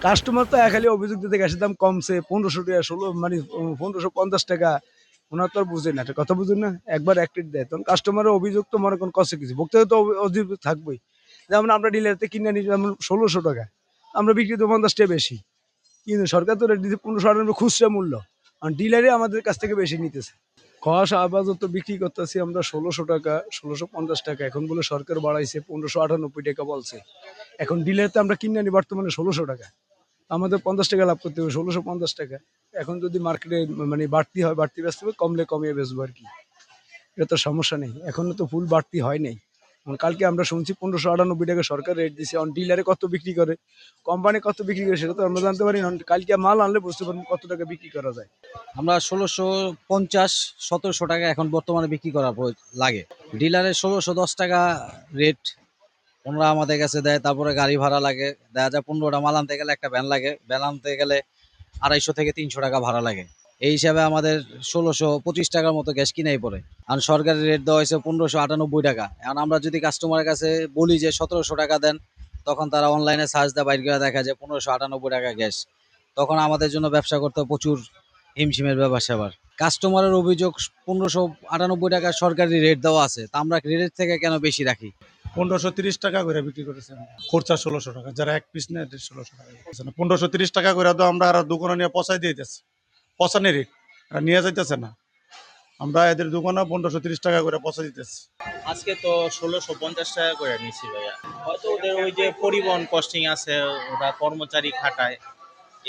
Customer তো খালি অভিযোগ দিতে গ্যাসের দাম কমছে 1500 টাকা, 1550 টাকা। ওনার তো আর বুঝে না, একটা কথা বুঝুন না, একবার এক রেট দেয় তখন কাস্টমারের অভিযোগ তো মনে করেন কষে কিছু ভোক্তা তো অভিযোগ থাকবেই। যেমন আমরা ডিলারতে কিনে নিই যেমন 1600 টাকা, আমরা বিক্রি তো 50 টাকা বেশি, কিন্তু সরকার তো রেট দিচ্ছে 1598 খুচরা মূল্য, আর ডিলারে আমাদের কাছ থেকে বেশি নিতেছে। কস আপাতত বিক্রি করতেছি আমরা 1600 টাকা, 1650 টাকা। এখন বলে সরকার বাড়াইছে 1598 টাকা বলছে। এখন ডিলারতে আমরা কিনে আনি বর্তমানে 1600 টাকা, আমাদের 50 টাকা লাভ করতে হবে, 1650 টাকা। এখন যদি মার্কেটে মানে বাড়তি হয় বাড়তি বেচতে হবে, কমলে কমিয়ে বেচবো আর কি। এটা তো সমস্যা নেই, এখনো তো ফুল বাড়তি হয় নাই। কালকে আমরা শুনছি 1598 টাকা সরকার রেট দিছে, অন ডিলারে কত বিক্রি করে, কোম্পানি কত বিক্রি করে সেটা তো আমরা জানতে পারি না। কালকে মাল আনলে বুঝতে পারবো কত টাকা বিক্রি করা যায়। আমরা 1650 1700 টাকা এখন বর্তমানে বিক্রি করা লাগে। ডিলারে 1610 টাকা রেট ওনারা আমাদের কাছে দেয়। তারপরে গাড়ি ভাড়া লাগে, দেখা যায় 15টা মাল আনতে গেলে একটা ভ্যান লাগে, ভ্যান আনতে গেলে 250 থেকে 300 টাকা ভাড়া লাগে। এই হিসাবে আমাদের 1625 টাকার মতো গ্যাস কিনাই পড়ে। আর সরকারি রেট দেওয়া হয়েছে 1598 টাকা। এখন আমরা যদি কাস্টমারের কাছে বলি যে 1700 টাকা দেন, তখন তারা অনলাইনে সার্চ দেয়, বাইর করে দেখা যায় 1598 টাকা গ্যাস। তখন আমাদের জন্য ব্যবসা করতে প্রচুর হিমশিমের ব্যাপার স্যাপার। কাস্টমারের অভিযোগ 1598 টাকা সরকারি রেট দেওয়া আছে, তা আমরা রেটের থেকে কেন বেশি রাখি? 1530 টাকা করে বিক্রি করেছেন, খরচা 1600 টাকা, যারা এক পিস নেয় 1600 টাকা 1530 টাকা করে তো আমরা আর দোকানে নিয়ে পচাই দিতেছি, পচানি রেট নিয়ে যাইতেছে না, আমরা এদের দোকানে 1530 টাকা করে পচা দিতেছি। আজকে তো 1650 টাকা করে নিচ্ছি ভাইয়া। হয়তো ওদের ওই যে পরিবহন কস্টিং আছে, ওরা কর্মচারী খাটায়,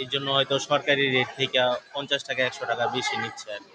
এই জন্য হয়তো সরকারি রেট থেকে 50 টাকা 100 টাকা বেশি নিচ্ছে আর কি।